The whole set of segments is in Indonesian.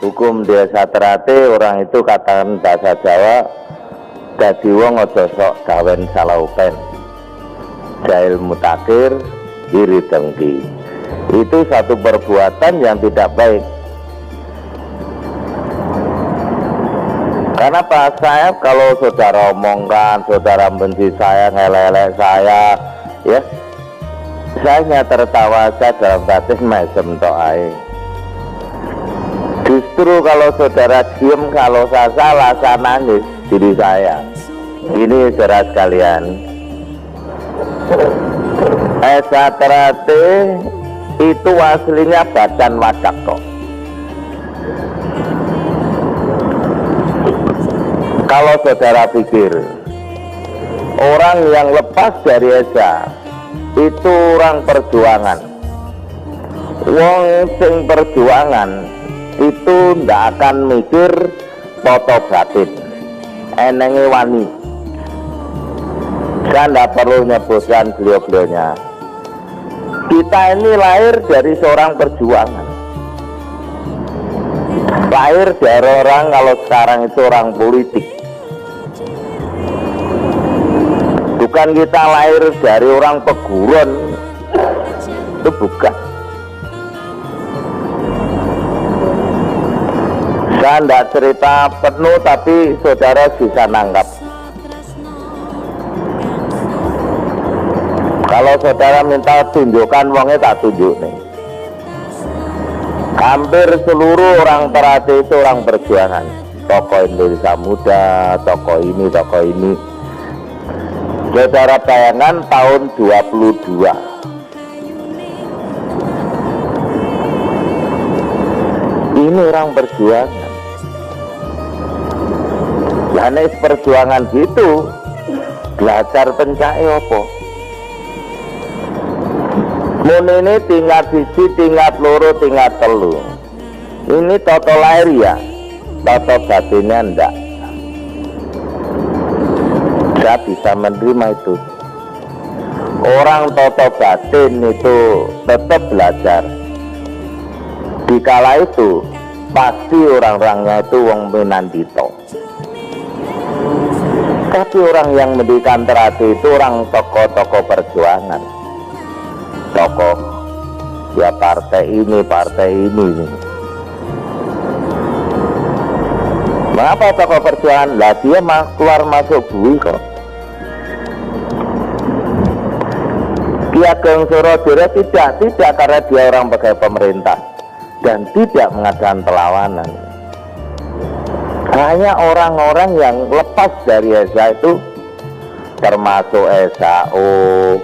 hukum desa terate orang itu katakan bahasa Jawa dadi wong aja sok gawen salaupen jahil mutakir iri dengki. Itu satu perbuatan yang tidak baik. Karena Pak, saya kalau saudara omongkan, saudara benci saya, ngelelek saya, ya, saya hanya tertawa saja dalam batin mesem tok ae. Justru kalau saudara diem, kalau saya salah, saya nangis diri saya. Ini saudara sekalian, Esa Terate itu aslinya badan wadak kok. Kalau saudara pikir orang yang lepas dari Esa itu orang perjuangan, wong sing perjuangan itu ndak akan mikir toto batin, enenge wani. Saya ndak perlu nyebutkan beliau-beliaunya. Kita ini lahir dari seorang perjuangan, lahir dari orang, kalau sekarang itu orang politik. Bukan kita lahir dari orang peguron, itu bukan. Saya tidak cerita penuh, tapi saudara bisa nangkap. Kalau saudara minta tunjukkan wongnya, tak tunjuk nih. Hampir seluruh orang Terate itu orang perjuangan. Tokoh Indonesia Muda, tokoh ini. Saudara bayangan tahun 22. Ini orang perjuangan. Karena perjuangan gitu, belajar pencak apa? Mun ini tingkat siji, tingkat loro, tingkat telu. Ini toto lahir ya, toto batinnya enggak. Saya bisa menerima itu. Orang toto batin itu tetap belajar. Di kala itu pasti orang-orangnya itu wong Minandito. Tapi orang yang mendidikan Terate itu orang tokoh-tokoh perjuangan. Tokoh ya partai ini. Mengapa tokoh perjuangan? Lah dia keluar masuk bui kok. Ki Ageng Suradara tidak karena dia orang pegawai pemerintah dan tidak mengadakan perlawanan. Hanya orang-orang yang lepas dari Esa itu, termasuk SAO,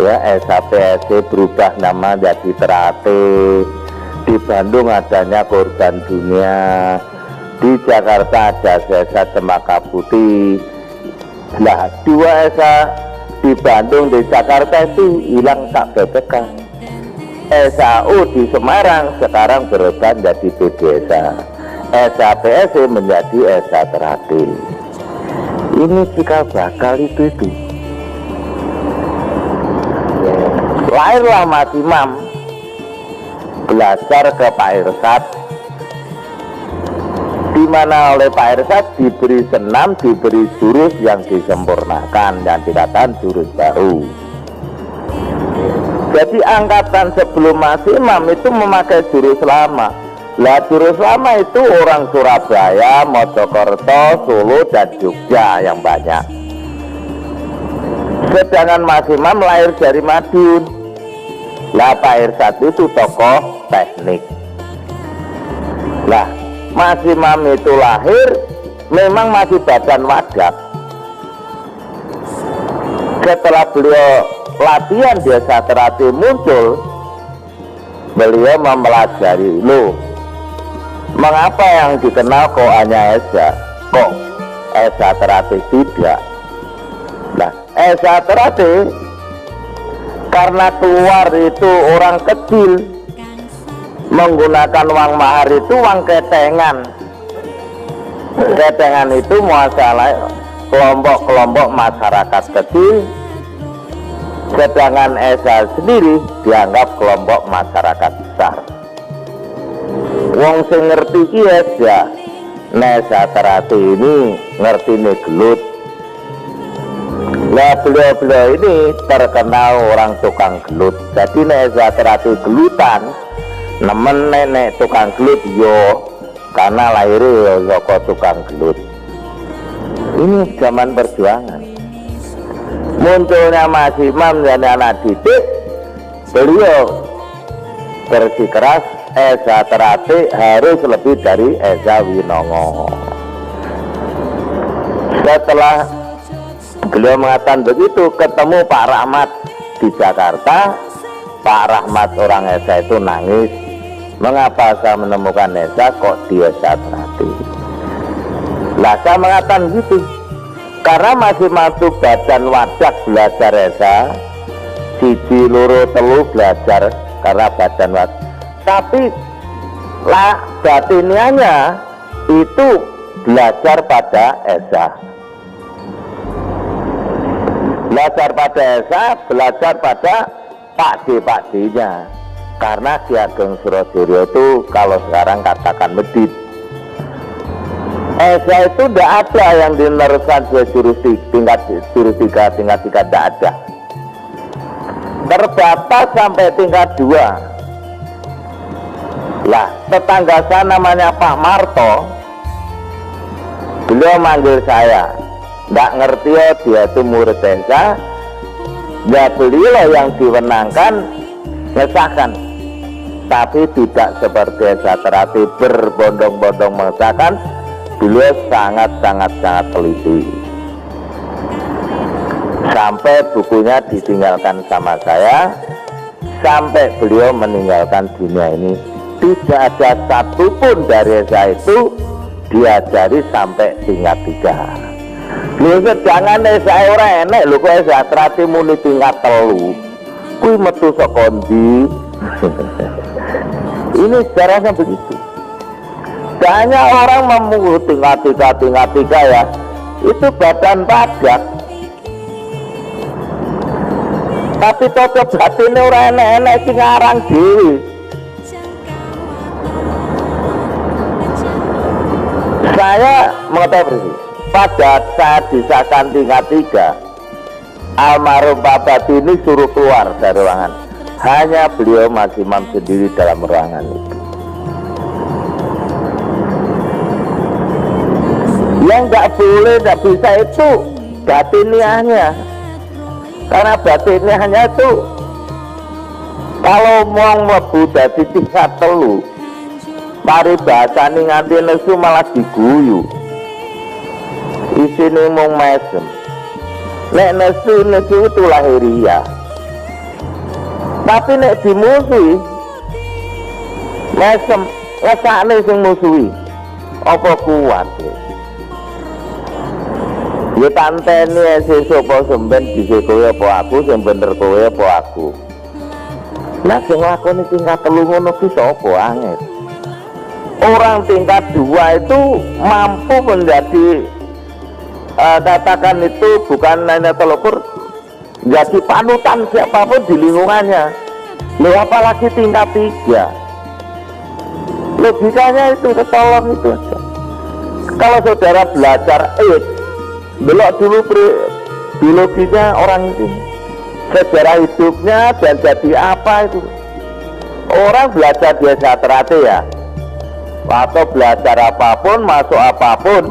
ya, SAPSC berubah nama jadi Terate. Di Bandung adanya Korban Dunia, di Jakarta ada Esa Cempaka Putih. Nah, dua Esa di Bandung, di Jakarta itu hilang tak bebekan. SAU di Semarang sekarang berubah menjadi PDSA. SAPSC menjadi Esa Terate. Ini cikal bakal itu. Lahirlah Mas Imam, belajar ke Pak Irsad, di mana oleh Pak Irsad diberi senam, diberi jurus yang disempurnakan dan dikatakan jurus baru. Jadi angkatan sebelum Mas Imam itu memakai jurus lama. Lah jurus lama itu orang Surabaya, Mojokerto, Solo dan Jogja yang banyak. Sedangkan Mas Imam lahir dari Madiun. Lah Pak Irsad itu tokoh teknik. Lah Mas Imam itu lahir memang masih badan wadak. Setelah beliau latihan di Esa Terate muncul, beliau mempelajari, loh, mengapa yang dikenal kok hanya Esa, kok Esa Terate tidak? Nah, Esa Terate karena keluar itu orang kecil, menggunakan uang mahar itu uang ketengan. Ketengan itu masalah kelompok-kelompok masyarakat kecil, sedangkan Esa sendiri dianggap kelompok masyarakat besar. Wong sing ngerti iki ya Esa Terati ini ngerti nih gelut. Nah beliau ini terkenal orang tukang gelut. Jadi Esa Terati gelutan nemen nenek tukang gelut yo, karena lahirnya yo tukang gelut. Ini zaman perjuangan. Munculnya Mas Imam dan anak didik, beliau bersikeras Esa Terati harus lebih dari Esa Winongo. Setelah beliau mengatakan begitu, ketemu Pak Rahmat di Jakarta. Pak Rahmat orang Esa itu nangis, mengapa saya menemukan Esa kok di Esa Terati. Lah saya mengatakan gitu karena masih masuk badan wadah belajar Esa, siji loro telu belajar karena badan wadah, tapi lah batiniannya itu belajar pada Esa, belajar pada Esa, belajar pada pakde-pakdenya. Karena Ki Ageng Surojoyo itu kalau sekarang katakan medit, Esa itu tidak ada yang dineruskan ke tingkat 3 tidak ada, terbatas sampai tingkat 2. Lah tetangga saya namanya Pak Marto, beliau manggil saya, nggak ngerti ya dia itu murid Esa, ya beliau yang diwenangkan ngesahkan, tapi tidak seperti Esa Terati berbondong-bondong mengesahkan. Beliau sangat teliti, sampai bukunya ditinggalkan sama saya, sampai beliau meninggalkan dunia ini. Tidak ada satupun dari Esa itu diajari sampai tingkat 3. Lho jangan Esa ora enek lho, kok Esa Terati muni tingkat 3 kuwi metu saka ndi? Ini sejarahnya begitu. Banyak orang memungut tingkat 3 ya, itu badan pajak, tapi cocok batinnya orang enek-enek sing ngarang dhewe. Saya mengetahui pada saat disahkan tingkat 3, almarhum Pak Batini suruh keluar dari ruangan, hanya beliau Mas Imam sendiri dalam ruangan itu. Yang nggak boleh, nggak bisa itu batiniahnya, karena batiniahnya itu kalau mau mlebu dadi tingkat 3 paribasane nganti nesu malah diguyu, isine mung mesem. Nek nesu itu lahiriah, tapi nek dimusuhi mesem ngesakne sing musuhi apa kuat ya? Ya tanteni sesuk apa semben dhisik kowe apa aku, sing bener kowe apa aku. Lah sing lakoni tingkat 3 ngono ki sapa angel. Orang tingkat 2 itu mampu menjadi katakan itu bukan hanya telur, jadi panutan siapapun di lingkungannya. Loh apalagi tingkat 3. Logikanya itu ketolong itu aja. Kalau saudara belajar belok dulu biologinya orang itu, sejarah hidupnya dan jadi apa itu. Orang belajar di Esa Terati ya, atau belajar apapun, masuk apapun,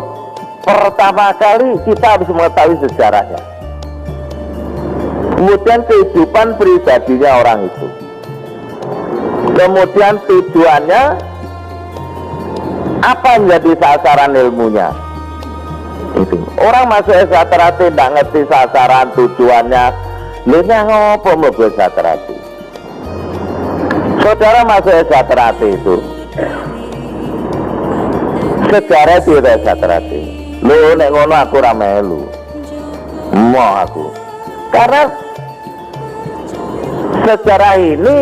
pertama kali kita harus mengetahui sejarahnya, kemudian kehidupan pribadinya orang itu, kemudian tujuannya apa menjadi sasaran ilmunya. Itu orang masuk Esa Terati tidak ngerti sasaran tujuannya, lihatnya ngopo mlebu Esa Terati. Saudara masuk Esa Terati itu sejarah di Esa Terati. Lho nek ngono aku ra melu. Mau aku. Karena sejarah ini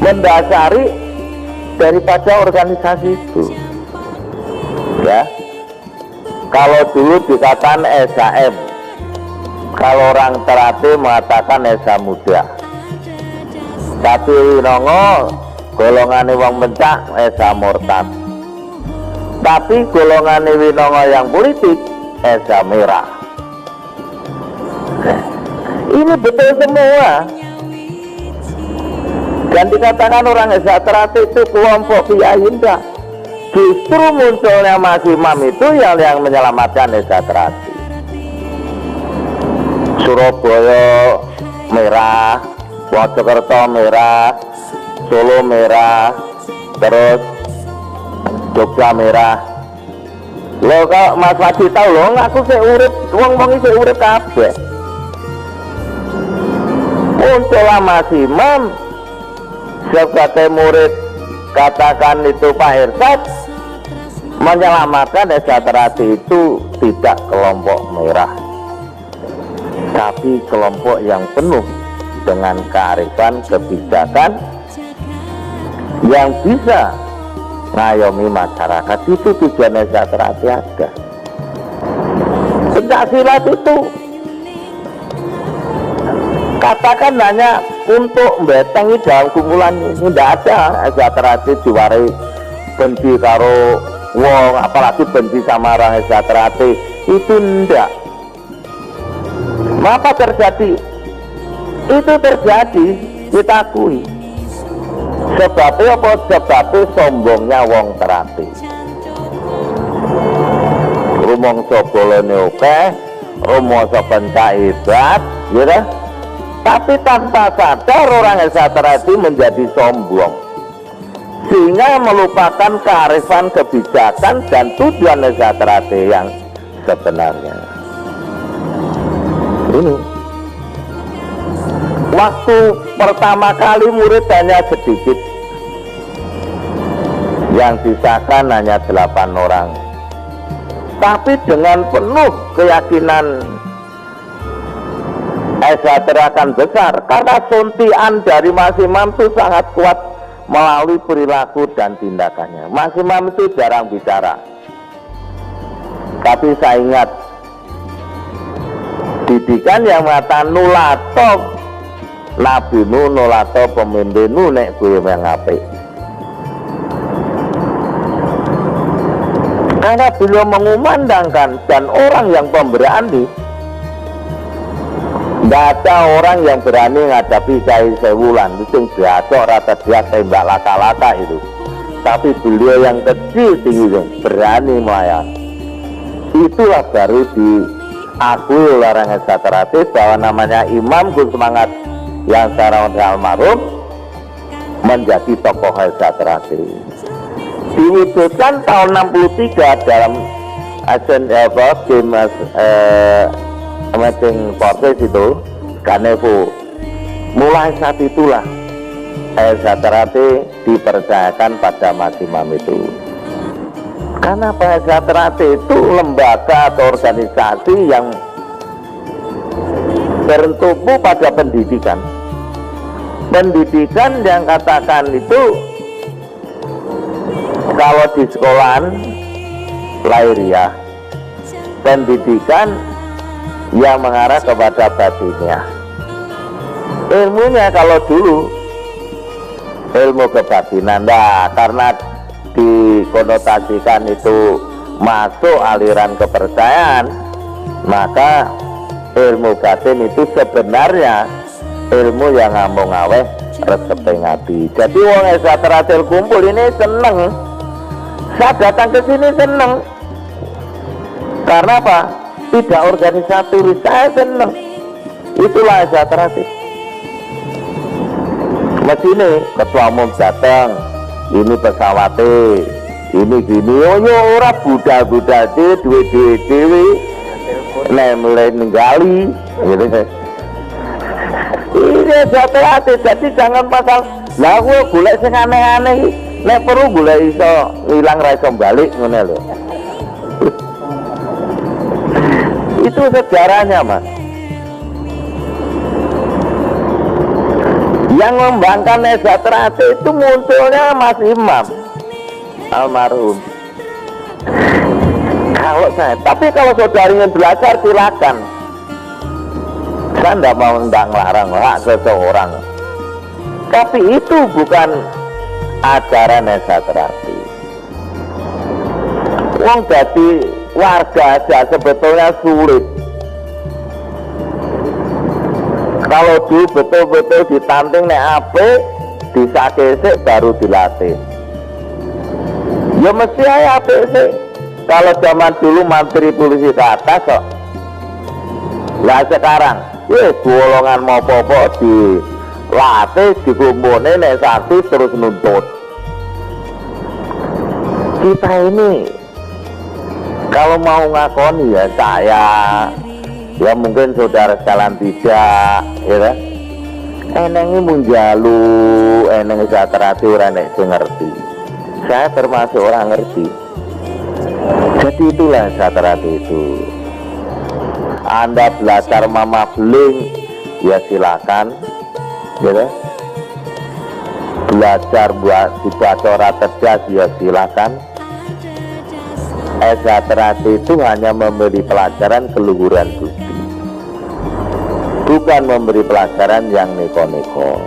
mendasari daripada organisasi itu. Ya. Kalau dulu dikatakan SAM, kalau orang Terati mengatakan Esa Muda. Tapi Winongo golongane wong bencak esa murtad. Tapi golongane winongo yang politik esa merah. Ini betul semua. Dan dikatakan orang esa terate itu kelompok kiai, enggak. Justru munculnya Mas Imam itu yang menyelamatkan esa terate. Surabaya merah, Mojokerto merah, Solo merah, terus Jogja merah. Lo kalau Mas Wadi tahu lo, aku sih urip, wong-wong iki urip kabeh. Muncullah Mas Imam sebagai murid, katakan itu Pak Irsad, menyelamatkan esa terate itu tidak kelompok merah, tapi kelompok yang penuh dengan kearifan kebijakan yang bisa ngayomi masyarakat. Itu tujuan esa terate ada. Pencaksilat itu katakan hanya untuk membetengi dalam kumpulan ini, tidak ada esa terate diwarai benci karo wong, apalagi benci sama orang esa terate, itu tidak. Maka terjadi, itu terjadi, kita akui. Sebabnya apa? Sebabnya sombongnya wong terate. Rumangsa bolone oke, rumangsa pencak hebat, gitu. Tapi tanpa sadar orang esa terate menjadi sombong, sehingga melupakan kearifan kebijakan dan tujuan esa terate yang sebenarnya. Ini waktu pertama kali murid hanya sedikit, yang disahkan hanya 8 orang, tapi dengan penuh keyakinan esa terakan besar, karena suntian dari Mas Imam itu sangat kuat melalui perilaku dan tindakannya. Mas Imam itu jarang bicara, tapi saya ingat didikan yang mengatakan nulato nabinu nulato pemimpinu nek gue yang apik. Karena beliau mengumandangkan, dan orang yang pemberani, tidak ada orang yang berani menghadapi Kyai Sewulan itu biasa rata dia tembak laka-laka itu. Tapi beliau yang kecil tinggi berani melayan. Itulah baru diakui oleh orang esa terate bahwa namanya Imam Gus Semangat yang secara almarhum menjadi tokoh esa terate. Diwujudkan tahun 63 dalam Emerging Forces itu, Ganevo. Mulai saat itulah esa terate dipercayakan pada Mas Imam itu. Karena esa terate itu lembaga atau organisasi yang bertumpu pada pendidikan. Pendidikan yang katakan itu kalau di sekolahan lahiriah, pendidikan yang mengarah kepada batiniah. Ilmunya kalau dulu ilmu kebatinan, nah, karena dikonotasikan itu masuk aliran kepercayaan, maka ilmu batin itu sebenarnya ilmu yang ngambung aweh resepe ngati. Jadi wong esa terate kumpul ini seneng. Saya datang ke sini seneng. Karena apa? Tidak organisatori, saya seneng. Itulah esa terate. Mesine ketua umum datang, ini pesawate, ini gini, oh yo ora budal-budal duwe dewe, mulai ninggali, gitu. Ini esa terate, jadi jangan pasal, lah gue golek sing aneh-aneh, nek perlu golek iso ngilang ra iso balik ngene lho. Itu sejarahnya, Mas. Yang membangkang esa terate itu munculnya Mas Imam almarhum. Tapi kalau saudara ingin belajar silakan. Saya tidak mau ngelarang hak seseorang. Tapi itu bukan ajaran Esa Terati. Wong jadi warga aja sebetulnya sulit. Kalau dulu betul-betul ditanting nek ape, disakesek baru dilatih. Ya mesti aja ape sih. Kalau zaman dulu mantri polisi ke atas kok. Lah sekarang, golongan mau popo dilatih, dikumpulin nek satu terus nuntut. Kita ini kalau mau ngakoni ya saya, ya mungkin saudara sekalian tidak, ya kan? Enengi munjalu, eneng Esa Terati orang nek ngerti. Saya termasuk orang ngerti. Jadi itulah Esa Terati itu. Anda belajar mama beling, ya silakan, ya kan? Belajar buat dibaca orang cerdas, ya silakan. Esa Terati itu hanya memberi pelajaran keluhuran budi, bukan memberi pelajaran yang neko-neko.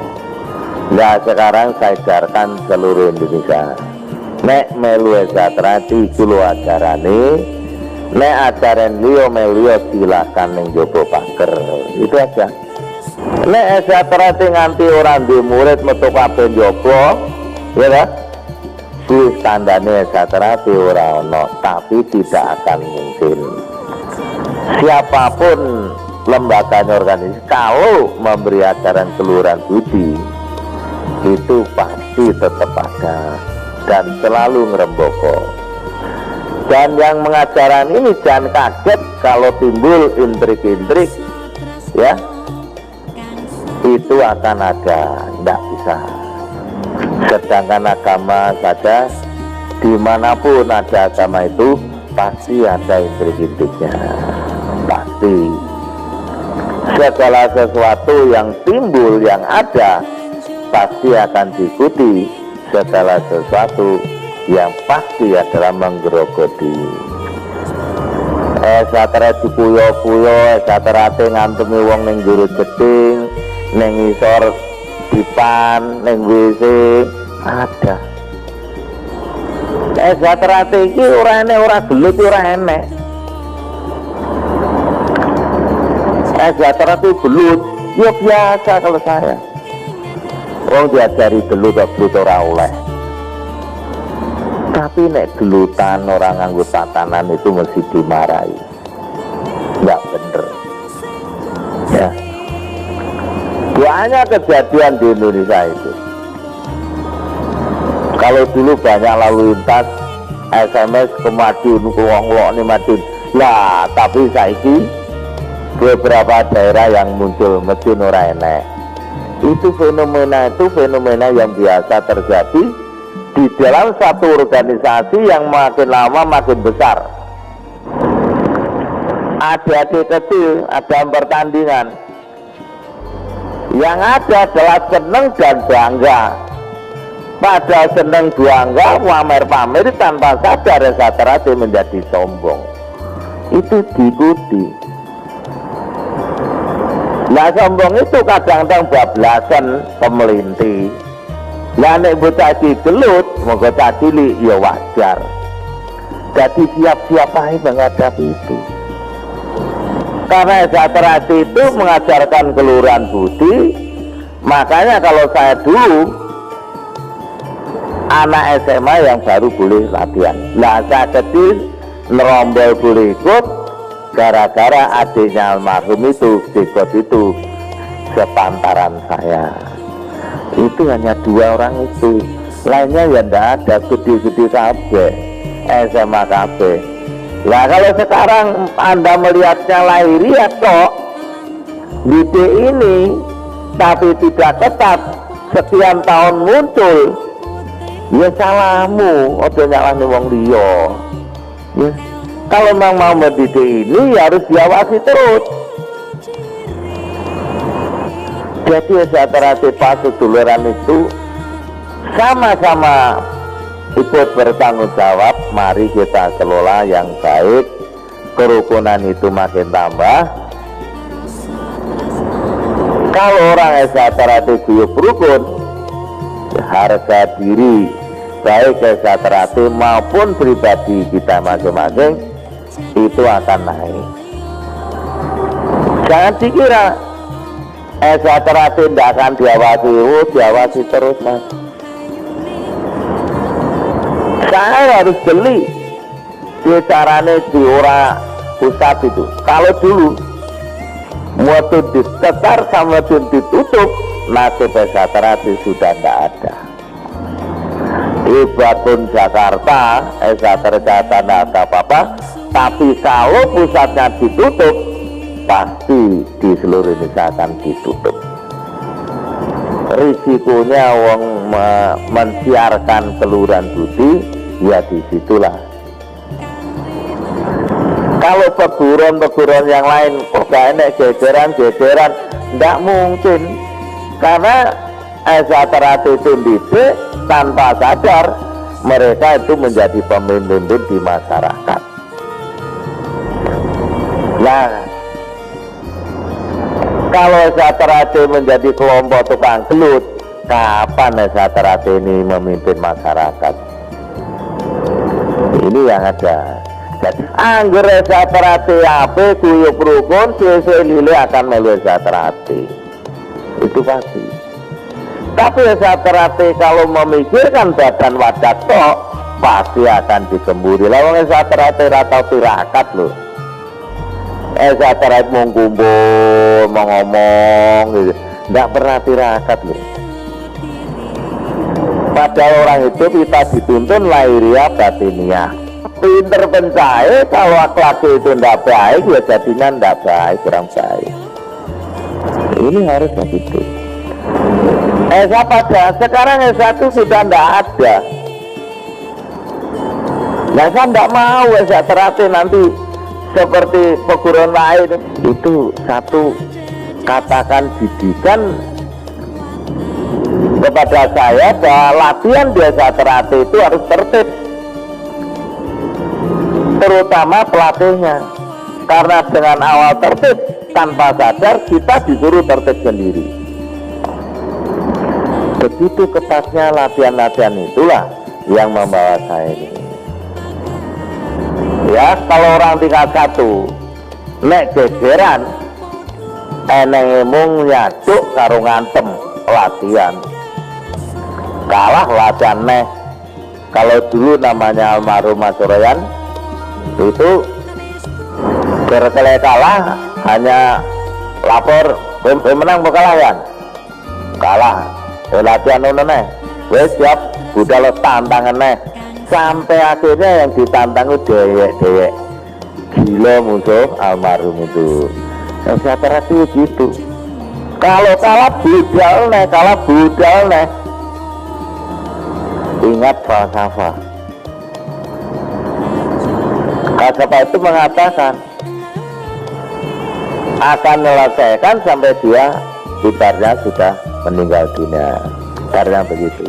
Nah sekarang saya ajarkan seluruh Indonesia, nek melu Esa Terati kulo ajarane, nek ajaran liyo melu silakan ning jopo pager, itu aja. Nek Esa Terati nganti orang di murid metu kabeh jopo, ya kan? Wis tandane Esa Terati ora ono, tapi tidak akan mungkin. Siapapun lembaganya organisasi kalau memberi ajaran keluhuran budi itu pasti tetap ada dan selalu ngeremboko. Dan yang mengajaran ini jangan kaget kalau timbul intrik-intrik, ya itu akan ada, tidak bisa. Sedangkan agama saja, dimanapun ada agama itu pasti ada intrik-intriknya, pasti. Segala sesuatu yang timbul, yang ada, pasti akan diikuti segala sesuatu yang pasti adalah menggerogoti. Esa Terati puyo-puyo, Esa Terati ngantemi wong ning juru jeding, ning isor dipan, ning WC ada. Esa Terati iki ora enek, ora gelut, ora enek. Esa Terati gelut, ya biasa kalau saya. Wong diajari gelut kok gelut ora oleh. Tapi nek gelutan orang nganggo tatanan itu mesti dimarahi. Enggak bener. Ya. Banyak kejadian di Indonesia itu. Kalau dulu banyak lalu lintas SMS ke Madiun, ke wong-wong nih Madiun. Lah, tapi saiki beberapa daerah yang muncul Madiun ora enek. Itu fenomena yang biasa terjadi di dalam satu organisasi yang makin lama makin besar. Adik-adik kecil ada pertandingan, yang ada adalah seneng dan bangga. Pada seneng bangga, pamer-pamer tanpa sadar Esa Terati menjadi sombong. Itu diikuti. Nah sombong itu kadang-kadang bablasan pemelinti. Lah nek bocah gelut, monggo cacili ya wajar. Jadi siap-siap aja menghadapi itu. Karena Esa Terati itu mengajarkan keluhuran budi. Makanya kalau saya dulu anak SMA yang baru boleh latihan. Lah saya kecil nerombol boleh ikut gara-gara adiknya almarhum itu, Dekot itu sepantaran saya. Itu hanya 2 orang itu, lainnya ya ndak ada, gede-gede kabeh, SMA kabeh. Nah kalau sekarang Anda melihatnya lahiriah kok didik ini tapi tidak ketat, sekian tahun muncul, ya salahmu, ojo nyalahne wong liya. Ya, kalau memang mau mendidik ini ya harus diawasi terus. Jadi Esa Terati Pasuduluran itu sama-sama ikut bertanggung jawab. Mari kita kelola yang baik, kerukunan itu makin tambah. Kalau orang Esa Terati guyub rukun, harga diri baik kesejahteraan hati maupun pribadi kita masing-masing itu akan naik. Jangan dikira kesejahteraan hati tidak akan diawasi, diawasi terus mas. Saya harus beli caranya di ora pusat itu. Kalau dulu waktu ditetar sama ditutup, nasib kesejahteraan sudah tidak ada. Hebat pun Jakarta, kesejahteraan tidak ada apa-apa. Tapi kalau pusatnya ditutup, pasti di seluruh Indonesia akan ditutup. Risikonya wong mensiarkan keluhuran budi, ya disitulah. Kalau peguron-peguron yang lain kok gak enak gegeran-gegeran, tidak mungkin. Karena kesejahteraan itu didik tanpa sadar mereka itu menjadi pemimpin di masyarakat. Nah, kalau kesejahteraan menjadi kelompok tukang gelut, kapan kesejahteraan ini memimpin masyarakat? Ini yang ada. Jadi anggur kesejahteraan apa kuyup rukun sesuai lili akan melu kesejahteraan itu pasti. Tapi kesejahteraan kalau memikirkan badan wadah tok pasti akan digemburi. Lawan kesejahteraan atau tirakat loh. Kesejahteraan mau kumpul, mau ngomong gitu, tidak pernah tirakat loh. Padahal orang itu kita dituntun lahiriah batiniah. Pinter pencahaya, kalau akhlak itu tidak baik ya jadinya tidak baik, kurang baik. Ini harus begitu. Pada sekarang S1 sudah tidak ada. Nah saya tidak mau S1 nanti seperti perguruan lain. Itu satu, katakan didikan kepada saya bahwa latihan biasa terlatih itu harus tertib, terutama pelatihnya. Karena dengan awal tertib tanpa sadar kita disuruh tertib sendiri. Begitu ketatnya latihan-latihan itulah yang membawa saya ini. Ya kalau orang tingkat 1 nek gegeran eneng emung nyaduk karo ngantem latihan, kalah latihan neh. Kalau dulu namanya almarhum Mas Soroyan itu berkali kalah hanya lapor menang berkalahan kalah latihan neh wes siap udah lo tantangan neh sampai akhirnya yang ditantang itu dewek gila musuh almarhum itu. Saya terasa gitu, kalau kalah budal neh ingat falsafah. Falsafah itu mengatakan akan menyelesaikan sampai dia ibaratnya sudah meninggal dunia, karena begitu.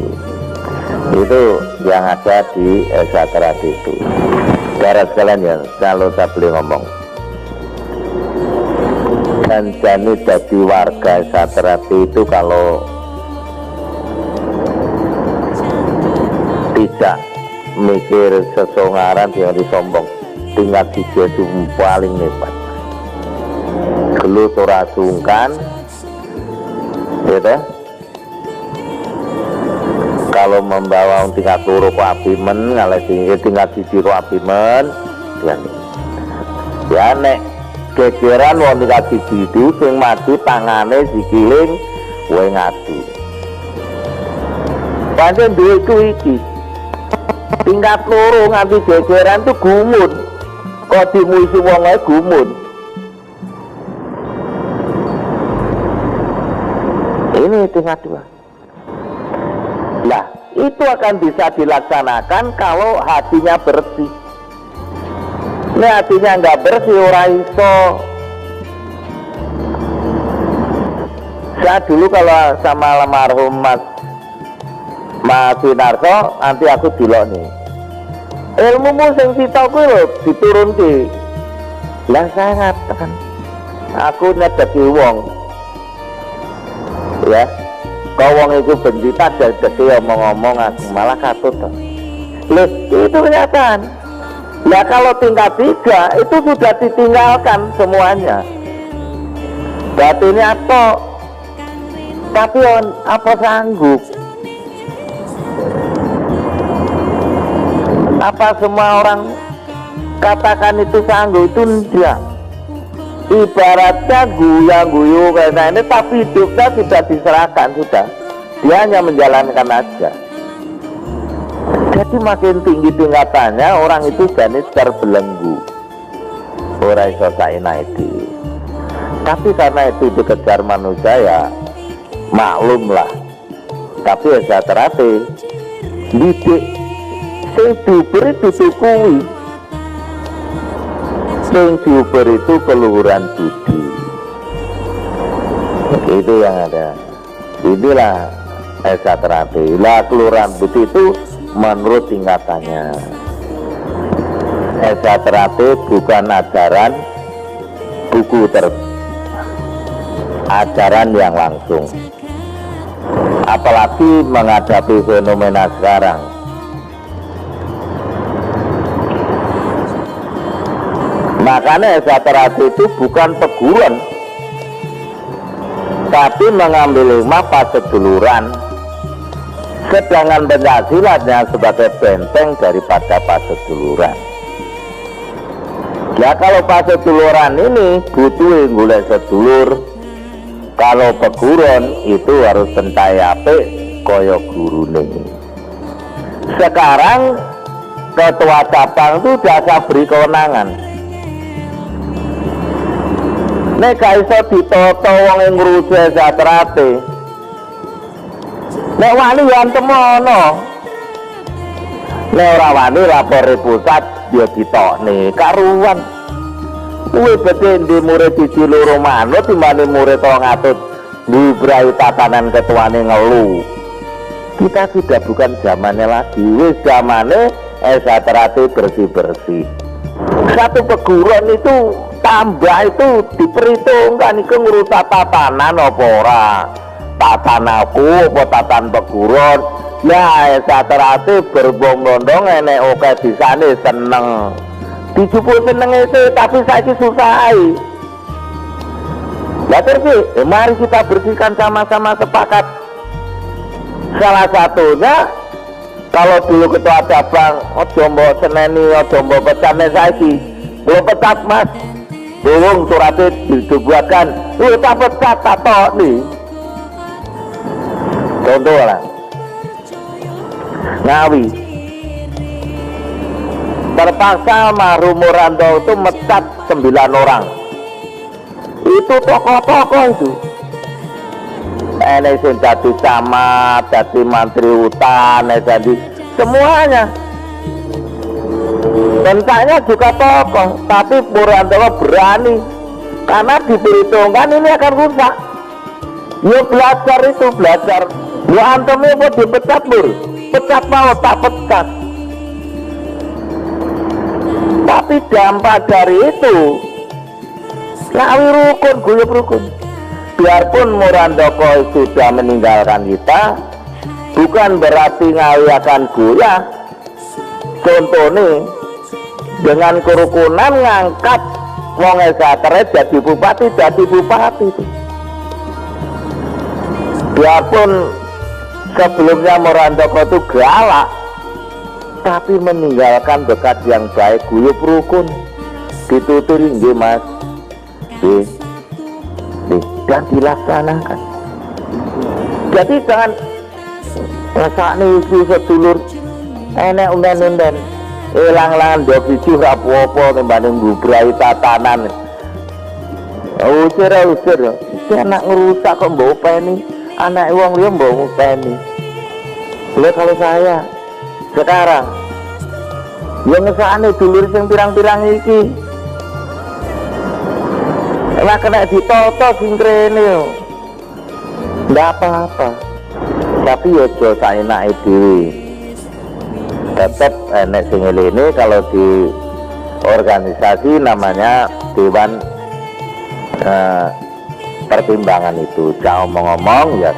Itu yang ada di Satrat itu. Saudara sekalian ya, kalau saya boleh ngomong, dan jani jadi warga Satrat itu kalau tidak mikir sesongaran yang disombong, tingkat hijau itu paling hebat. Gelut ora sungkan, gitu. Kalau membawa tingkat loro ku abimen, kalau tingkat siji ku abimen, ya nek gegeran wong tingkat siji itu sing maju tangane dikiling, kowe ngadu. Pancen duweku iki tingkat loro nganti gegeran tuh gumun, kok dimuisi wong ae gumun. Ini tingkat 2. Nah, itu akan bisa dilaksanakan kalau hatinya bersih. Ini hatinya nggak bersih, ora iso. Saya dulu kalau sama almarhum Mas Winarso, nanti aku dilok nih. Ilmumu sing sita kuwi lho diturunke. Lah saya ngatakan, aku nyedeki wong. Ya. kau wong itu benci tak jadi omong-omong aku malah katut. Loh, itu kenyataan. Ya kalau tingkat 3 itu sudah ditinggalkan semuanya. Batinnya tok, tapi apa sanggup? Apa semua orang katakan itu sanggup? Itu enggak. Ibaratnya guyang-guyu kayak ini, tapi hidupnya sudah diserahkan, sudah. Dia hanya menjalankan aja. Jadi makin tinggi tingkatannya, orang itu jenis terbelenggu. Ora iso saenae. Tapi karena itu dikejar manusia ya maklum lah. Tapi ya saya terate didik sing diberi ditukui, sing diberi itu keluhuran budi. Itu yang ada. Inilah esa terate. Lah keluhuran budi itu menurut tingkatannya. Esa terate bukan ajaran buku ajaran yang langsung, apalagi menghadapi fenomena sekarang. Makanya esaterati itu bukan teguran, tapi mengambil hikmah paseduluran, sedangkan Pencaksilatnya sebagai benteng daripada paseduluran. Ya kalau paseduluran ini butuh golek sedulur. Kalau peguron itu harus pencayape koyo gurune. Sekarang ketua cabang itu jasa beri kewenangan. Nek gak iso ditoto wong yang ngurusi esaterate, nek wani yang temono, nek ora wani lapor pusat dia ditokne karuan. Kuwi bete di murid siji loro manut timbane murid 300 mbubrai tatanan ketuane ngelu. Kita sudah bukan zamannya lagi, wis zamane esaterate bersih-bersih. Satu peguron itu tambah itu diperhitungkan iku ngurusak tatanan apa ora. Tatanaku apa tatan peguron. Ya esaterate berbondong-bondong enek oke disane seneng. Dijupuk seneng itu, tapi saya susah. Ya terus, mari kita bersihkan sama-sama sepakat. Salah satunya, kalau dulu ketua cabang, ojo mbok seneni, ojo mbok pecatnya saiki, belum pecat mas, belum suratnya dibuatkan, tak pecat, tak tok nih. Contoh lah, Ngawi. Terpaksa Marhum Moranto itu mecat 9 orang. Itu tokoh-tokoh itu. Ini sing jadi camat, jadi menteri hutan, jadi semuanya. Bentaknya juga tokoh, tapi Moranto berani karena diperhitungkan ini akan rusak. Ya belajar itu, belajar. Ya antumnya mau dipecat bur, pecat mau tak pecat. Tapi dampak dari itu Ngawi rukun, guyub rukun. Biarpun Murandoko sudah meninggalkan kita, bukan berarti Ngawi akan goyah. Contohnya dengan kerukunan ngangkat wong esatere jadi bupati itu. Biarpun sebelumnya Murandoko itu galak, tapi meninggalkan bekas yang baik, guyub rukun, dituturi nggih mas, dan dilaksanakan. Jadi jangan ngesakne iki sedulur enek unden-unden ilang-ilangan do biji rapopo timbang ngubrai tatanan. Usir anak ngerusak kok mbok openi, anak wong liya mbok openi. Lha kalau saya sekarang yang ngesane dulur sing pirang-pirang iki lah kena ditoto sing krene ndak apa-apa, tapi ya aja saenake dhewe. Tetep enek sing ngene kalau di organisasi namanya Dewan Pertimbangan itu, cak omong-omong ya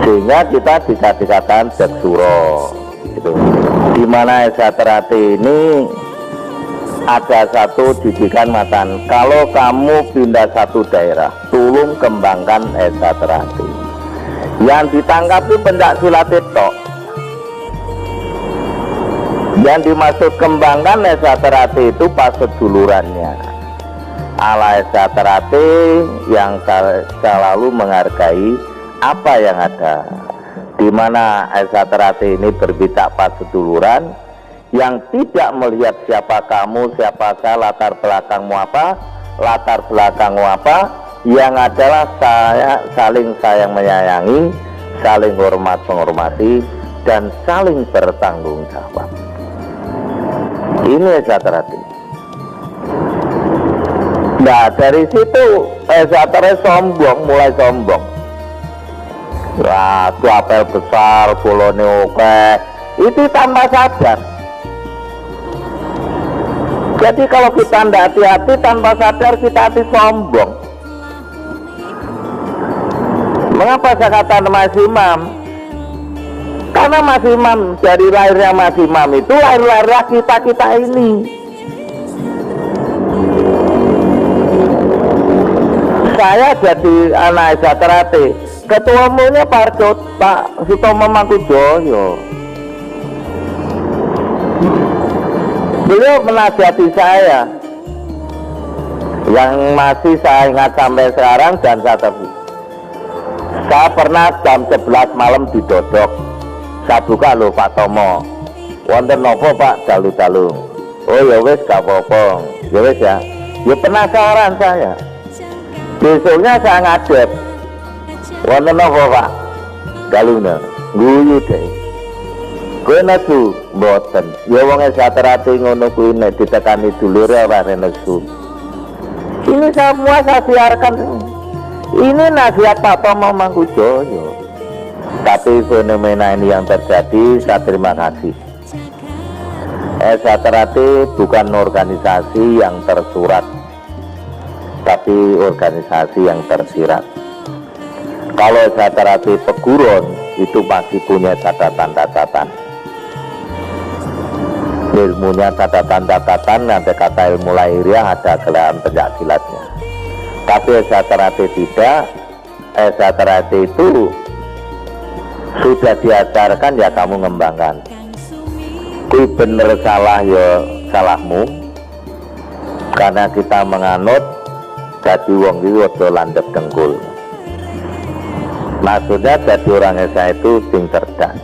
sehingga kita dikatakan Jagsuro gitu. Di mana Esa Terati ini ada satu didikan matan, kalau kamu pindah satu daerah, tolong kembangkan Esa Terati. Yang ditangkap itu pendak silat itu, yang dimaksud kembangkan Esa Terati itu pas sedulurannya ala Esa Terati yang selalu menghargai apa yang ada, di mana Esa Terati ini berbeda pas seduluran yang tidak melihat siapa kamu, siapa saya, latar belakangmu apa, yang adalah saya saling sayang menyayangi, saling hormat menghormati, dan saling bertanggung jawab. Ini Esa Terati. Nah dari situ Esa Terati sombong, mulai sombong. Wah, itu apel besar, bolone oke, itu tanpa sadar. Jadi kalau kita tidak hati-hati, tanpa sadar kita hati sombong. Mengapa saya kata Mas Imam? Karena Mas Imam, dari lahirnya Mas Imam itu lahir-lahirlah kita ini. Saya jadi anak Esa Terati, ketua umumnya Pak Sutomo Mangkujoyo. Beliau menasihati saya, yang masih saya ingat sampai sekarang dan saya terus. Saya pernah jam 11 malam didodok. Saya buka loh Pak Tomo, wonten nopo Pak dalu-dalu. Oh ya wes gak apa-apa, ya wes ya. Ya penasaran saya. Besoknya saya ngadep, wonten nopo Pak dalune, guyu deh. Kowe nesu mboten. Ya wong Esa Terati ngono kuwi nek ditekani dulure ora nesu. Ini semua saya siarkan. Ini nasihat Pak Tomo Mangkujoyo. Tapi fenomena ini yang terjadi, saya terima kasih. Esa Terati bukan organisasi yang tersurat, tapi organisasi yang tersirat. Kalau Esa Terati peguron, itu pasti punya catatan-catatan. Ilmunya catatan-catatan, nanti kata ilmu lahiriah ada gelaran pencaksilatnya. Tapi Esa Terati tidak. Esa Terati itu sudah diajarkan, ya kamu ngembangkan. Kui bener salah ya salahmu, karena kita menganut jadi wong iki aja landhep dengkul. Maksudnya jadi orang Esa itu sing cerdas.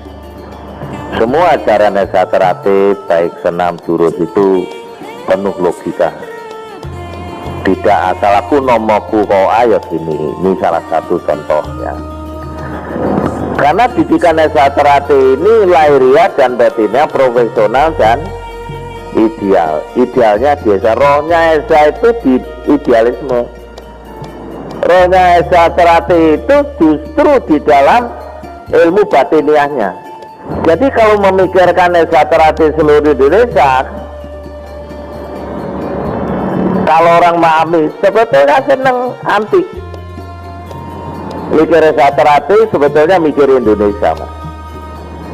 Semua ajaran Esa Terati baik senam jurus itu penuh logika. Tidak asal aku nomoku kau ayat ini salah satu contohnya. Karena didikan Esa Terati ini lahiriah dan batinnya profesional dan ideal. Idealnya biasa, rohnya Esa itu di idealisme. Rohnya Esa Terati itu justru di dalam ilmu batiniahnya. Jadi kalau memikirkan Esa Terati seluruh Indonesia, kalau orang memahami sebetulnya seneng antik. Mikir Esa Terati sebetulnya mikir Indonesia, Mas.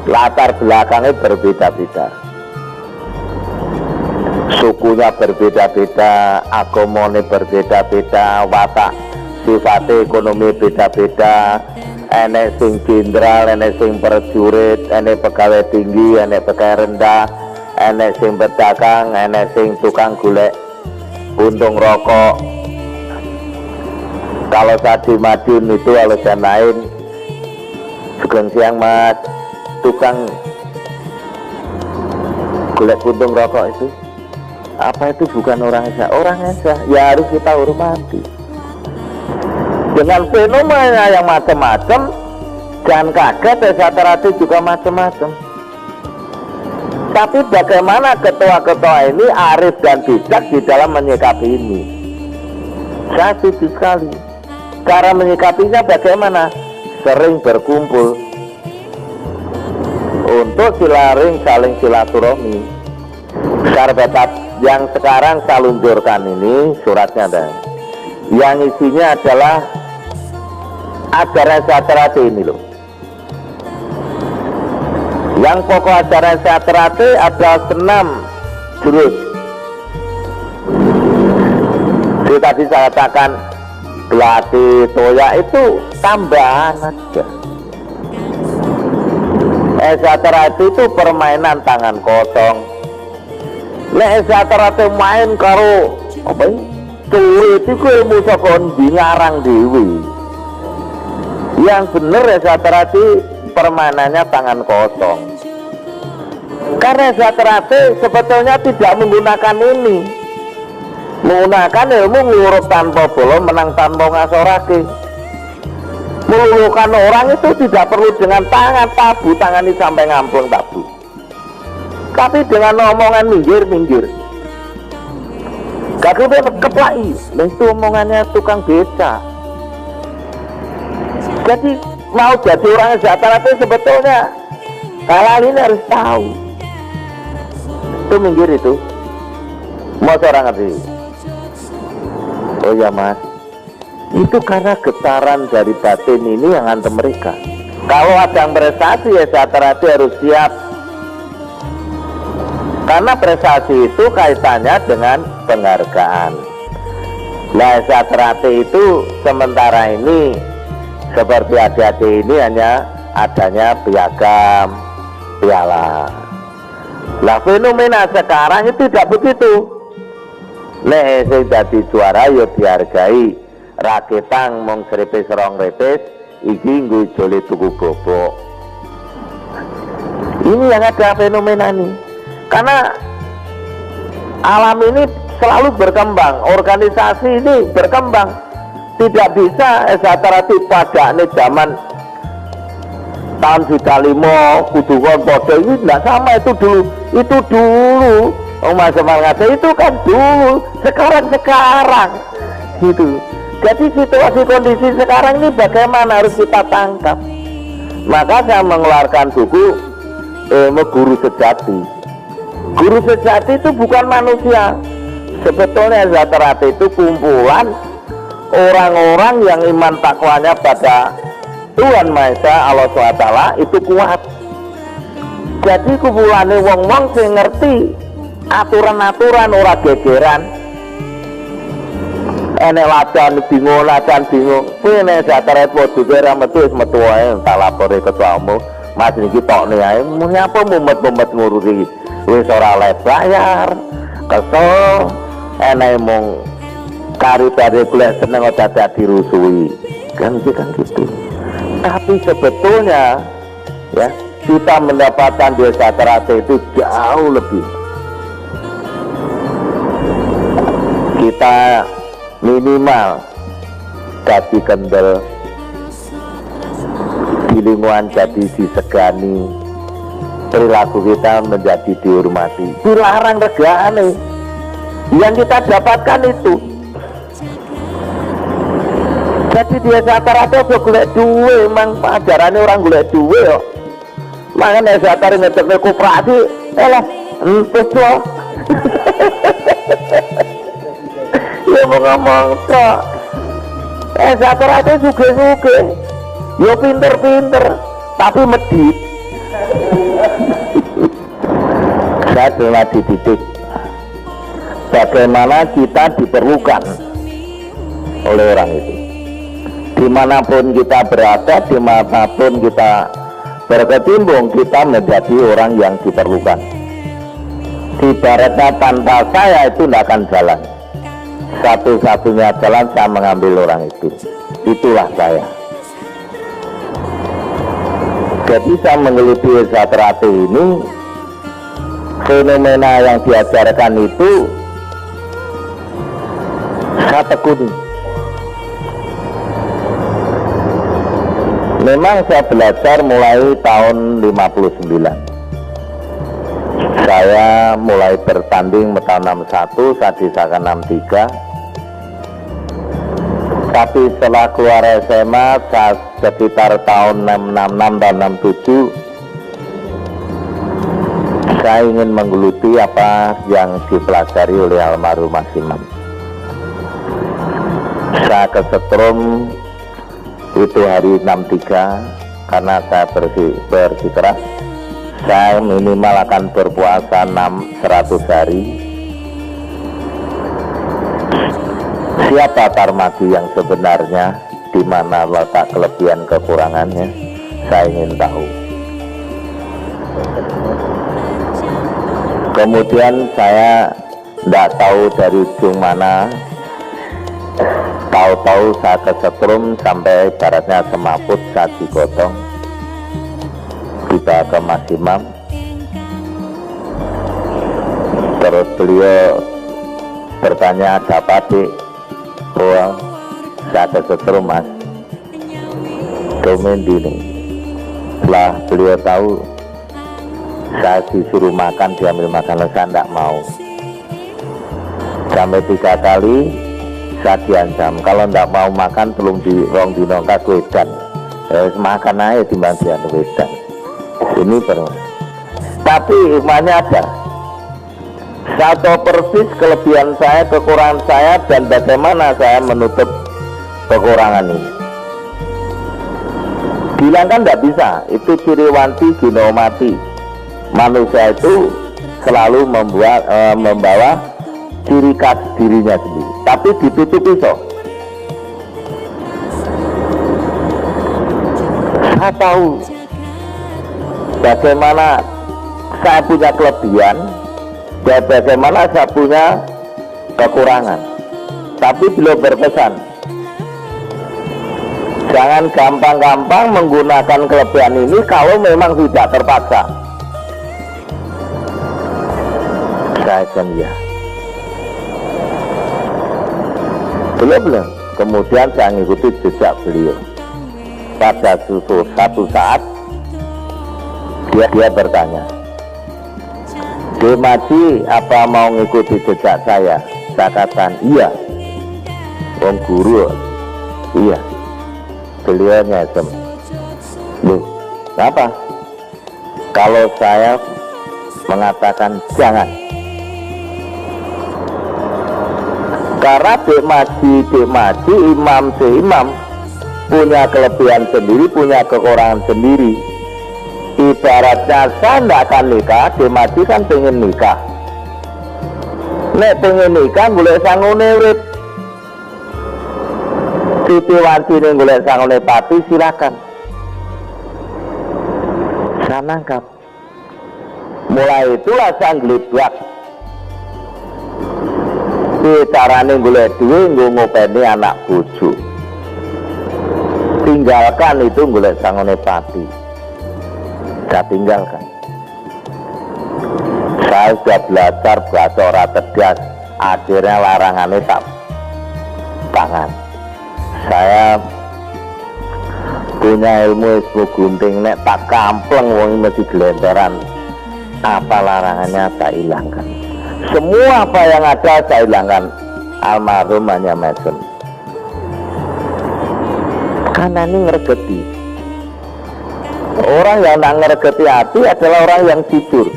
Latar belakangnya berbeda-beda, sukunya berbeda-beda, agamanya berbeda-beda, watak sifatnya ekonomi beda-beda. Enek sing jenderal, enek sing prajurit, enek pegawai tinggi, enek pegawai rendah, enek sing pedagang, enek sing tukang golek untung rokok. Kalau saya di Madiun itu, kalau saya lain sugeng siang Mas, tukang golek untung rokok itu apa itu bukan orang Esa? Orang Esa ya harus kita hormati. Dengan fenomena yang macam-macam, jangan kaget Esa Terati juga macam-macam. Tapi bagaimana ketua-ketua ini arif dan bijak di dalam menyikapi ini? Saya setuju sekali. Cara menyikapinya bagaimana? Sering berkumpul untuk saling silaturahmi. Syarbatat yang sekarang saya luncurkan ini suratnya ada. Yang isinya adalah ajaran Esa Terati ini loh. Yang pokok ajaran Esa Terate ada 6 jurus. Jadi tadi saya katakan Glati Toya itu tambahan aja. Esa Terate itu permainan tangan kosong. Nek Esa Terate main karo apa ini? Tuwe itu ilmu saka ndi ngarang dhewe. Yang bener Esa Terate permainannya tangan kosong. Karena Esa Terate sebetulnya tidak menggunakan ini, menggunakan ilmu ngurut tanpa bolong, menang tanpa ngasorake. Meluluhkan orang itu tidak perlu dengan tangan tabu, tangan ini sampai ngamplung tabu, tapi dengan omongan minggir. Gak keplai, nah itu omongannya tukang beca. Jadi mau jadi orang Esa Terate sebetulnya hal ini harus tahu. Itu minggir itu mau seorang ngerti. Oh ya mas, itu karena getaran dari batin ini yang antem mereka. Kalau ada yang prestasi Esa Terate harus siap, karena prestasi itu kaitannya dengan penghargaan. Nah Esa Terate itu sementara ini seperti adik-adik ini hanya adanya piagam, piala. Lah fenomena sekarang itu tidak begitu. Nek sing dadi juara ya dihargai. Raketang mong serepes rong repes iki nggo jole tuku bobok. Ini yang ada fenomena ini. Karena alam ini selalu berkembang, organisasi ini berkembang. Tidak bisa Esa Terate pada ini zaman tahun 95 kudu podo ini tidak sama. Itu dulu Mas Semangat itu kan dulu, sekarang gitu. Jadi situasi kondisi sekarang ini bagaimana harus kita tangkap. Maka saya mengeluarkan buku Guru Sejati. Guru Sejati itu bukan manusia. Sebetulnya Esa Terate itu kumpulan orang-orang yang iman takwanya pada Tuhan Maha Esa Allah SWT itu kuat. Jadi kumpulannya wong-wong sing ngerti aturan-aturan, ora gegeran. Enek ladan bingung. Kuwi nek Esa Terate podo ora metu wis metu wae tak lapore ketuamu. Mas niki tokne ae muni apa mumet-mumet ngurusi. Wis ora oleh bayar. Kesel enek mung kari dari golek seneng dadak dirusui. Kan gitu. Tapi sebetulnya ya kita mendapatkan di Esa Terate itu jauh lebih. Kita minimal jadi kendel, di lingkungan jadi disegani, perilaku kita menjadi dihormati. Dilarang regane. Yang kita dapatkan itu. Jadi di Esa Terate aja golek duwe, emang ajarannya orang golek duwe kok. Makanya Esa Terate ngedekne koperasi, empes kok. Ya mau ngomong kok. Esa Terate suge-suge, ya pinter-pinter, tapi medit. Saya cuma dididik bagaimana kita diperlukan oleh orang itu. Dimanapun kita berada, dimanapun kita berkecimpung, kita menjadi orang yang diperlukan. Ibaratnya tanpa saya itu tidak akan jalan. Satu-satunya jalan saya mengambil orang itu. Itulah saya. Jadi saya menggeluti Esa Terate ini, fenomena yang diajarkan itu saya tekuni. Memang saya belajar mulai tahun 59. Saya mulai bertanding tahun 61, saya disahkan 63. Tapi setelah keluar SMA, saya sekitar tahun 66 dan 67, saya ingin menggeluti apa yang dipelajari oleh almarhum Mas Imam. Saya kesetrum itu hari 63 karena saya bersikeras saya minimal akan berpuasa 100 hari. Siapa Tarmadi yang sebenarnya, di mana letak kelebihan kekurangannya, saya ingin tahu. Kemudian saya tidak tahu dari ujung mana, tahu-tahu saya kesetrum sampai ibaratnya semaput, saya digotong, dibawa ke Mas Imam. Terus beliau bertanya, ada apa Dik? Oh, saya kesetrum Mas, domain ini. Setelah beliau tahu saya disuruh makan, diambil makanan, saya tidak mau. Sampai 3 kali saya diancam, kalau tidak mau makan belum di rong dinongka wedan, makan aja timbang dia wedan. Ini perlu. Tapi hikmahnya ada. Saya tahu persis kelebihan saya, kekurangan saya, dan bagaimana saya menutup kekurangan ini. Bilang kan tidak bisa, itu ciri wanti ginomati. Manusia itu selalu membawa ciri khas dirinya sendiri, tapi ditutupi so. Saya tahu bagaimana saya punya kelebihan dan bagaimana saya punya kekurangan, tapi beliau berpesan, jangan gampang-gampang menggunakan kelebihan ini kalau memang tidak terpaksa. Saya kan ya. Belum. Kemudian saya mengikuti jejak beliau. Pada satu saat dia bertanya, Dek Maji, apa mau mengikuti jejak saya? Saya katakan iya. Om guru, iya. Beliau nyesem. Loh, apa? Kalau saya mengatakan jangan, karena Dek Maji, imam seimam, punya kelebihan sendiri, punya kekurangan sendiri. Ibaratnya saya tidak akan nikah, Dek Maji kan pengen nikah. Nek pengen nikah, boleh sangune urip. Siti wanci ini boleh sangune pati, silakan. Saya nangkap. Mulai itulah saya ngelibak. Carane golek duwe nggo ngopeni anak bojo. Tinggalkan itu golek sangone pati. Saya tinggalkan. Saya sudah belajar bahasa ora tegas, akhirnya larangannya tak tangan. Saya punya ilmu gunting, nek tak kampleng wong mesti gelenteran. Apa larangannya tak hilangkan. Semua apa yang ada saya hilangkan. Almarhum hanya mesem. Karena ini ngergeti. Orang yang tak ngergeti hati adalah orang yang jujur.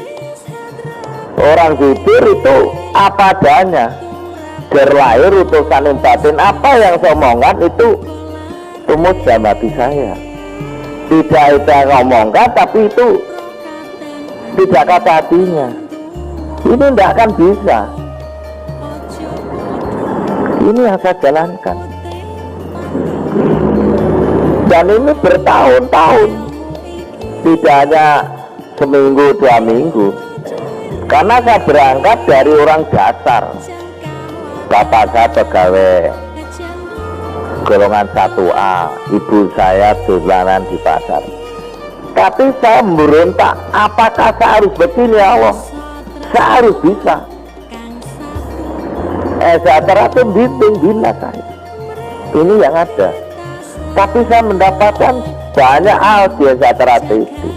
Orang jujur itu apa adanya. Berlahir utusan batin, apa yang saya omongkan itu tumbuh dalam hati saya. Tidak kita ngomongkan, tapi itu tidak kata hatinya. Ini tidak akan bisa. Ini yang saya jalankan. Dan ini bertahun-tahun. Tidak hanya seminggu, 2 minggu. Karena saya berangkat dari orang dasar. Bapak saya pegawai golongan 1A, ibu saya dolanan di pasar. Tapi saya memberontak, apakah saya harus begini ya Allah? Saya harus bisa. Sejahtera itu bina saya. Ini yang ada. Tapi saya mendapatkan banyak hal di sejahtera itu.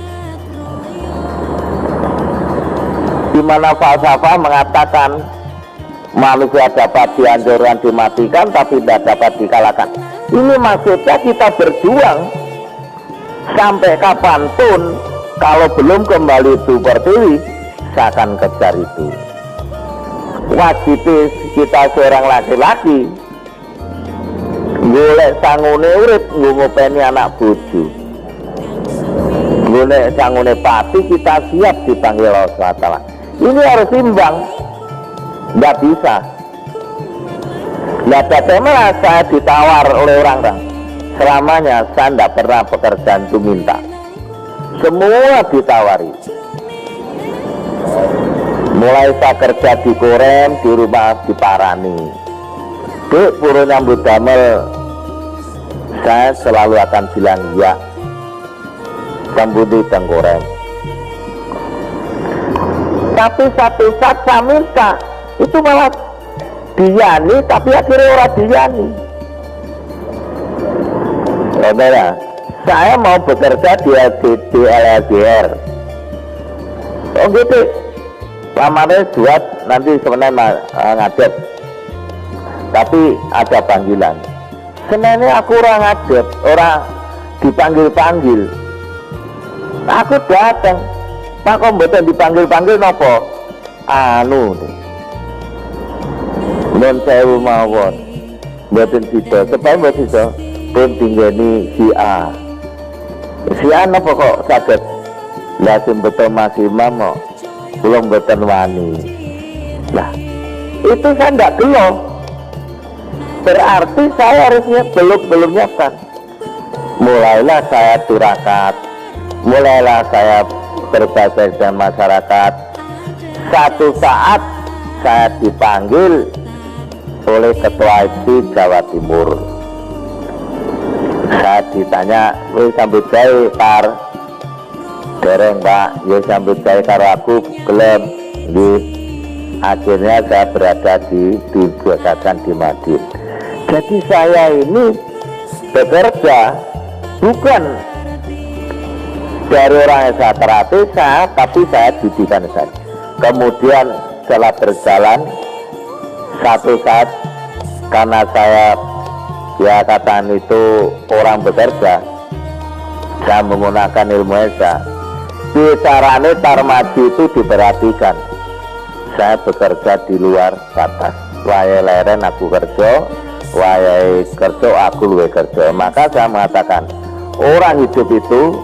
Di mana falsafah mengatakan manusia dapat dihancurkan, dimatikan, tapi tidak dapat dikalahkan. Ini maksudnya kita berjuang sampai kapanpun. Kalau belum kembali itu pertiwi, saya akan kejar itu. Wajib kita seorang laki-laki golek sangune urip ngopeni anak bojo, boleh sangune pati kita siap dipanggil Allah SWT. Ini harus imbang, nggak bisa. Nah, bagaimana saya ditawar oleh orang-orang? Selamanya saya tidak pernah pekerjaan itu minta, semua ditawari. Mulai saya kerja di Korem, di rumah diparani, Dek purun nyambut damel, saya selalu akan bilang ya, sambudi dan Korem. Tapi satu saat saya minta, itu malah diyani, tapi akhirnya orang diyani. Saudara, saya mau bekerja di LLDR. Oh gitu, lamarnya buat nanti sebenarnya ngadep. Tapi ada panggilan. Sebenarnya aku orang ngadep, orang dipanggil-panggil. Aku datang, Pak kok mboten dipanggil-panggil nopo? Anu, non sewu mawon, mboten sida, sebab mboten sida. Pun tinggani si A. Si A napa kok saged? Lah sing betul Mas Imam kok belum betul wani. Nah, itu saya ndak gelo. Berarti saya harusnya belum nyiapkan. Mulailah saya tirakat, mulailah saya berbagai dengan masyarakat. Satu saat saya dipanggil oleh Ketua IPSI Jawa Timur. Saya ditanya, wih sambut gawe Par, dereng Pak, ya sambut gawe karo aku gelem. Akhirnya saya berada di Buasakan di Madin. Jadi saya ini bekerja bukan dari orang yang saya terlatih, tapi saya didikan saja. Kemudian setelah berjalan satu saat, karena saya ya katakan itu orang bekerja, saya menggunakan ilmu esa. Bicaranya tarmadi itu diperhatikan. Saya bekerja di luar batas. Wayai leren aku kerja, wayai kerja aku luwe kerja. Maka saya mengatakan orang hidup itu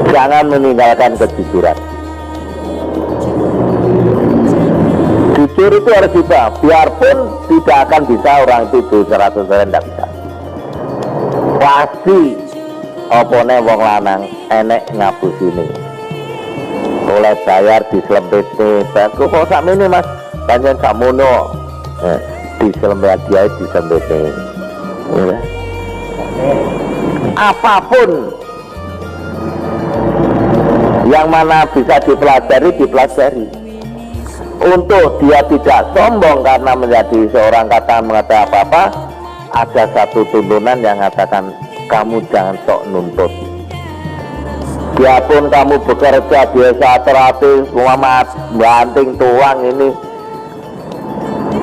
jangan meninggalkan kejujuran. Jujur itu harus bisa, biarpun tidak akan bisa orang itu 100% tidak bisa. Pasti opone wong lanang enek ngabusini. Oleh bayar diselempit nih, kok sak ini Mas, panjang sakmono, diselempit dia diselempit nih. Apapun yang mana bisa dipelajari. Untuk dia tidak sombong karena menjadi seorang kata mengatakan apa-apa, ada satu tuntunan yang mengatakan kamu jangan sok nuntut. Biarpun kamu bekerja biasa terapi, Muhammad banting tuang ini,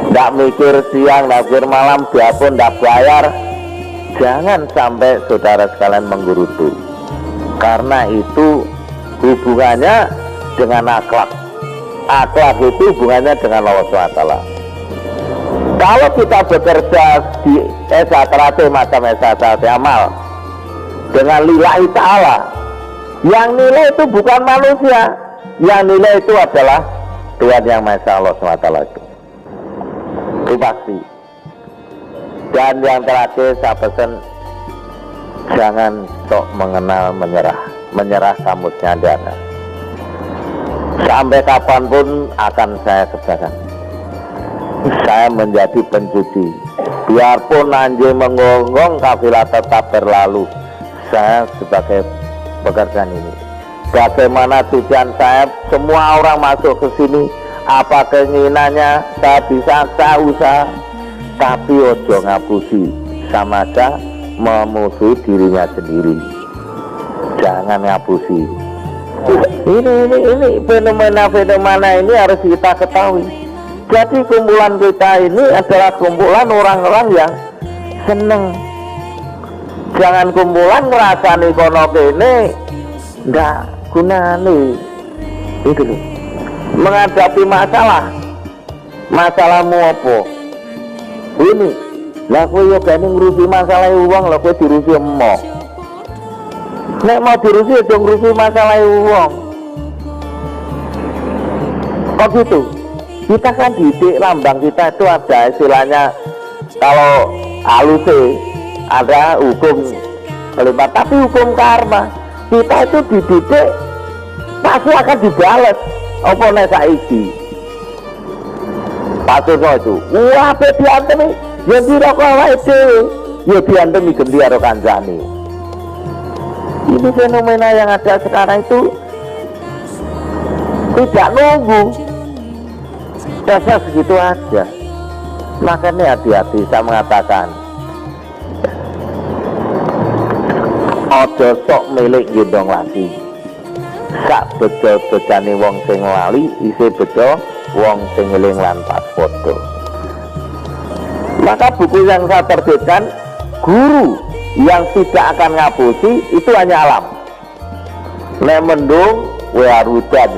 tidak mikir siang, tidak mikir malam, biarpun tidak bayar, jangan sampai saudara sekalian menggerutu, karena itu hubungannya dengan akhlak. Akhlak itu hubungannya dengan Allah SWT. Kalau kita bekerja di esatrate macam esatrate amal dengan lillahi ta'ala, yang nilai itu bukan manusia, yang nilai itu adalah Tuhan Yang Maha Esa, Allah SWT itu pasti. Dan yang terakhir saya pesan, jangan sok mengenal menyerah kamusnya Anda. Sampai kapanpun akan saya kerjakan. Saya menjadi pencuci. Biarpun anjing menggonggong, kafilah tetap berlalu. Saya sebagai pekerjaan ini. Bagaimana tujuan saya? Semua orang masuk ke sini, apa keinginannya saya bisa, saya usaha. Tapi ojo ngapusi, sama aja memusuhi dirinya sendiri. Jangan ngapusi. Ini fenomena ini harus kita ketahui. Jadi kumpulan kita ini adalah kumpulan orang-orang yang seneng. Jangan kumpulan ngerasani kono kene ndak gunane. Itu loh. Menghadapi masalahmu apa? Ini lah kowe yo gane ngurusi masalah uang, lah kowe dirusi emoh. Nek mau dirusuh dong rusuh masalah uang. Kok gitu? Kita kan didik lambang kita itu ada istilahnya, kalau halus ada hukum kelima, tapi hukum karma kita itu dididik pasti akan dibalas. Apa nek saiki Pasurno itu wah diantemi ya dirokok awake dhewe ya diantemi gendi karo kancane. Ini fenomena yang ada sekarang itu tidak nunggu, dasar segitu aja. Makanya hati-hati, saya mengatakan ojo sok milik gendong lagi. Sak bejo-bejane wong sing lali isih bejo wong sing eling lan pas foto. Maka buku yang saya terbitkan, guru yang tidak akan ngapusi itu hanya alam. Nek mendung wear hujan.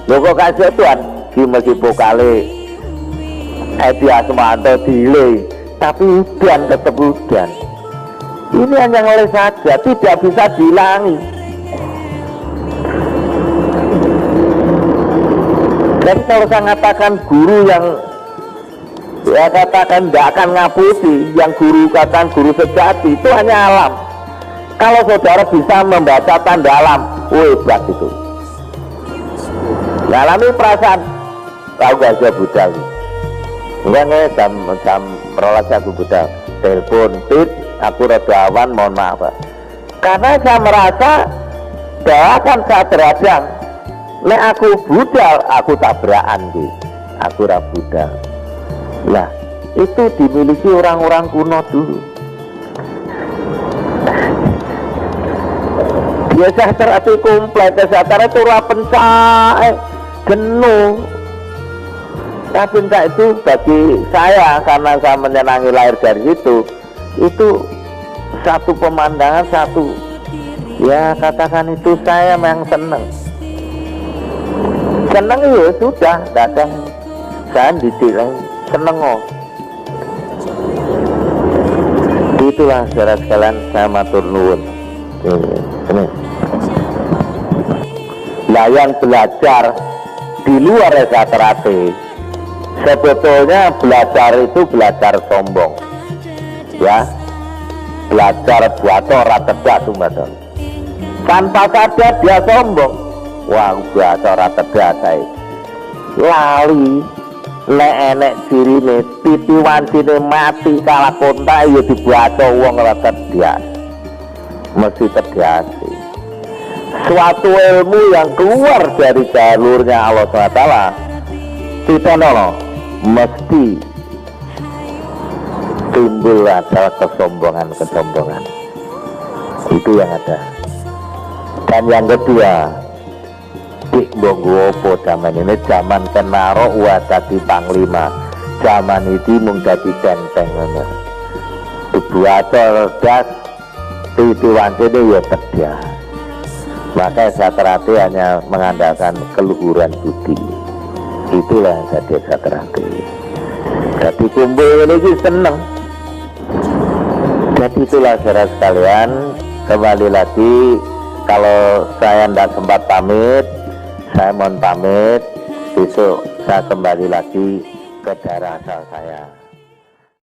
Lho kok kasih Tuhan di meskipun kali Edi Asmanto delay, tapi hujan tetap hujan. Ini hanya ngeles saja, tidak bisa dihilangi. Dan kalau saya katakan guru yang ya katakan tidak akan ngapusi, yang guru katakan guru sejati, itu hanya alam. Kalau saudara bisa membaca tanda alam, hebat itu. Ngalami perasaan, tahu gak sih budal? Enggak jam rolas aku budal, telepon, tit, aku rada awan, mohon maaf. Karena saya merasa bahwa kan saya terhadang, nek aku budal, aku tabrakan gitu, aku budal. Nah, itu dimiliki orang-orang kuno dulu. Biasa terapi komplit, secara itu pencak, jenuh. Tapi entah itu bagi saya, karena saya menyenangi lahir dari situ, itu satu pemandangan, satu ya katakan itu saya memang seneng ya sudah, datang saya didilang seneng oh. Itulah saudara sekalian, saya matur nuwun. Ini lah yang belajar di luar terapi, sebetulnya belajar itu belajar sombong ya, belajar buat orang tegas sumbatan. Tanpa sadar dia sombong, wah buat orang tegas saya lali nek enek dirine titi wancine mati kalah kontak ya dibaca wong ora tegas, mesti tegas. Suatu ilmu yang keluar dari jalurnya Allah SWT kita mesti timbul adalah kesombongan itu yang ada. Dan yang kedua, dik bonggo opo zaman ini, zaman kenaro wadati panglima, zaman itu mung dadi benteng ngono. Dibuat cerdas, titiwan ini ya tegas. Maka saya terhati hanya mengandalkan keluhuran budi. Itulah yang saya terhati. Jadi kumpul ini seneng. Jadi itulah saudara sekalian, kembali lagi, kalau saya tidak sempat pamit, saya mohon pamit. Besok saya kembali lagi ke daerah asal saya.